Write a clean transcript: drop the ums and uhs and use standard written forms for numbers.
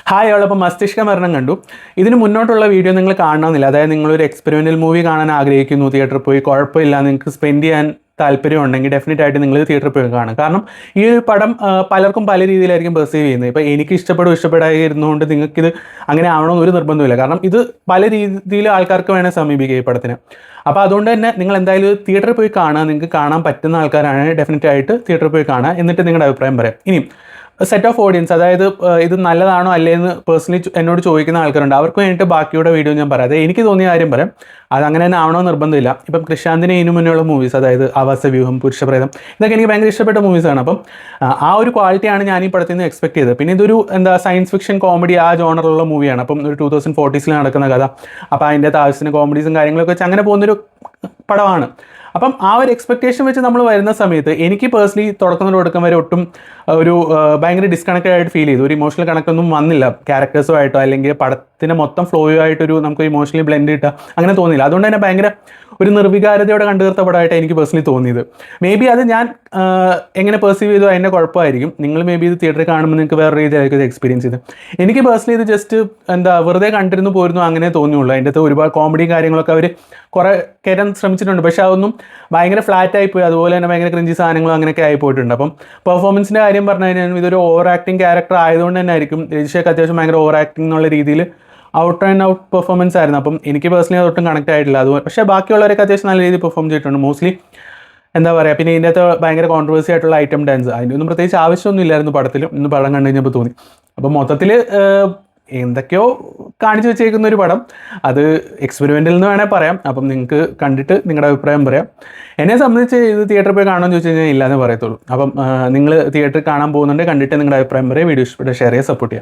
Hi അവളപ്പം മസ്തിഷ്ക മരണം കണ്ടു. ഇതിന് മുന്നോട്ടുള്ള വീഡിയോ നിങ്ങൾ കാണണമെന്നില്ല. അതായത് നിങ്ങളൊരു എക്സ്പെരിമെൻ്റൽ മൂവി കാണാൻ ആഗ്രഹിക്കുന്നു, തിയേറ്ററിൽ പോയി കുഴപ്പമില്ല, നിങ്ങൾക്ക് സ്പെൻഡ് ചെയ്യാൻ താല്പര്യം ഉണ്ടെങ്കിൽ ഡെഫിനറ്റ് ആയിട്ട് നിങ്ങൾ തിയേറ്ററിൽ പോയി കാണും. കാരണം ഈ ഒരു പടം പലർക്കും പല രീതിയിലായിരിക്കും പെർസീവ് ചെയ്യുന്നത്. ഇപ്പോൾ എനിക്ക് ഇഷ്ടപ്പെടാതിരുന്നുകൊണ്ട് നിങ്ങൾക്കിത് അങ്ങനെ ആവണമെന്ന് ഒരു നിർബന്ധമില്ല. കാരണം ഇത് പല രീതിയിൽ ആൾക്കാർക്ക് വേണേൽ സമീപിക്കുക ഈ പടത്തിന്. അപ്പോൾ അതുകൊണ്ട് തന്നെ നിങ്ങൾ എന്തായാലും തിയേറ്ററിൽ പോയി കാണുക. നിങ്ങൾക്ക് കാണാൻ പറ്റുന്ന ആൾക്കാരാണ് ഡെഫിനറ്റ് ആയിട്ട് തിയേറ്ററിൽ പോയി കാണുക. എന്നിട്ട് നിങ്ങളുടെ അഭിപ്രായം പറയാം. ഇനിയും സെറ്റ് ഓഫ് ഓഡിയൻസ്, അതായത് ഇത് നല്ലതാണോ അല്ലേന്ന് പേഴ്സണലി എന്നോട് ചോദിക്കുന്ന ആൾക്കാരുണ്ട്. അവർക്ക് വേണ്ടിയിട്ട് ബാക്കിയുടെ വീഡിയോ ഞാൻ പറയാം. അതായത് എനിക്ക് തോന്നിയ കാര്യം പറയാം. അത് അങ്ങനെ തന്നെ ആവണമെന്ന് നിർബന്ധമില്ല. ഇപ്പം കൃഷാന്തിന് ഇതിനു മുന്നേയുള്ള മൂവീസ്, അതായത് ആവാസവ്യൂഹം, പുരുഷപ്രേതം, ഇതൊക്കെ എനിക്ക് ഭയങ്കര ഇഷ്ടപ്പെട്ട മൂവീസാണ്. അപ്പം ആ ഒരു ക്വാളിറ്റിയാണ് ഞാൻ ഈ പടത്തിൽ നിന്ന് എക്സ്പെക്ട് ചെയ്തത്. പിന്നെ ഇതൊരു സയൻസ് ഫിക്ഷൻ കോമഡി ആ ജോണറുള്ള മൂവിയാണ്. അപ്പം ഒരു 2040s നടക്കുന്ന കഥ. അപ്പോൾ അതിൻ്റെ ആവശ്യത്തിന് കോമഡീസും കാര്യങ്ങളൊക്കെ വെച്ച് അങ്ങനെ പോകുന്നൊരു പടമാണ്. അപ്പം ആ ഒരു എക്സ്പെക്റ്റേഷൻ വെച്ച് നമ്മൾ വരുന്ന സമയത്ത് എനിക്ക് പേഴ്സണലി തുടക്കം വരെ ഒട്ടും ഒരു ഭയങ്കര ഡിസ്കണക്റ്റഡ് ആയിട്ട് ഫീൽ ചെയ്തു. ഒരു ഇമോഷണൽ കണക്ട് ഒന്നും വന്നില്ല ക്യാരക്ടേഴ്സുമായിട്ടോ, അല്ലെങ്കിൽ പടത്തിൻ്റെ മൊത്തം ഫ്ലോയുമായിട്ടൊരു നമുക്ക് ഇമോഷണലി ബ്ലെൻഡ് കിട്ടുക അങ്ങനെ തോന്നിയില്ല. അതുകൊണ്ട് തന്നെ ഭയങ്കര ഒരു നിർവികാരതയോടെ കണ്ടുതീർത്ത പടമായിട്ട് എനിക്ക് പേഴ്സണലി തോന്നിയത്. മേ ബി അത് ഞാൻ എങ്ങനെ പെർസീവ് ചെയ്തു അതിൻ്റെ കുഴപ്പമായിരിക്കും. നിങ്ങൾ മേ ബി ഇത് തിയേറ്ററിൽ കാണുമ്പോൾ നിങ്ങൾക്ക് വേറെ രീതിയിലായിരിക്കും ഇത് എക്സ്പീരിയൻസ് ചെയ്ത്. എനിക്ക് പേഴ്സണലി ഇത് ജസ്റ്റ് വെറുതെ കണ്ടിരുന്നു പോയിരുന്നു അങ്ങനെ തോന്നിയുള്ളൂ. അതിൻ്റെ അകത്ത് ഒരുപാട് കോമഡിയും കാര്യങ്ങളൊക്കെ അവർ കുറേ കയറ്റാൻ ശ്രമിച്ചിട്ടുണ്ട്. പക്ഷേ അതൊന്നും ഭയങ്കര ഫ്ലാറ്റ് ആയിപ്പോയി. അതുപോലെ തന്നെ ഭയങ്കര ക്രിഞ്ചി സാധനങ്ങളും അങ്ങനെയൊക്കെ ആയിപ്പോയിട്ടുണ്ട്. അപ്പം പെർഫോമൻസിൻ്റെ കാര്യം പറഞ്ഞു കഴിഞ്ഞാൽ ഇതൊരു ഓവർ ആക്ടിങ് ക്യാരക്ടർ ആയതുകൊണ്ട് തന്നെ ആയിരിക്കും രജിഷയ്ക്ക് അത്യാവശ്യം ഭയങ്കര ഓവർ ആക്ടിങ് എന്നുള്ള രീതിയിൽ ഔട്ട് ആൻഡ് ഔട്ട് പെർഫോമൻസ് ആയിരുന്നു. അപ്പം എനിക്ക് പേഴ്സണലി അതൊട്ടും കണക്ട് ആയിട്ടില്ല. അതുകൊണ്ട് പക്ഷേ ബാക്കിയുള്ളവരൊക്കെ അത്യാവശ്യം നല്ല രീതിയിൽ പെർഫോം ചെയ്തിട്ടുണ്ട്. മോസ്റ്റ്ലി എന്താ പറയുക, പിന്നെ ഇതിൻ്റെ അകത്ത് ഭയങ്കര കോൺട്രവേഴ്സി ആയിട്ടുള്ള ഐറ്റം ഡാൻസ്, അതിൻ്റെ ഒന്നും പ്രത്യേകിച്ച് ആവശ്യമൊന്നും ഇല്ലായിരുന്നു പടത്തിൽ. ഇന്ന് പടം കണ്ടു കഴിഞ്ഞപ്പോൾ തോന്നി. അപ്പം മൊത്തത്തിൽ എന്തൊക്കെയോ കാണിച്ചു വെച്ചേക്കുന്ന ഒരു പടം. അത് എക്സ്പെരിമെൻ്റൽ എന്ന് വേണേൽ പറയാം. അപ്പം നിങ്ങൾക്ക് കണ്ടിട്ട് നിങ്ങളുടെ അഭിപ്രായം പറയാം. എന്നെ സംബന്ധിച്ച് ഇത് തിയേറ്ററിൽ പോയി കാണുമെന്ന് ചോദിച്ചു കഴിഞ്ഞാൽ ഇല്ലാന്ന് പറയത്തുള്ളൂ. അപ്പം നിങ്ങൾ തിയേറ്ററിൽ കാണാൻ പോകുന്നുണ്ട്, കണ്ടിട്ട് നിങ്ങളുടെ അഭിപ്രായം പറയാം. വീഡിയോ ഇഷ്ടപ്പെട്ട് ഷെയർ ചെയ്യുക, സപ്പോർട്ട് ചെയ്യുക.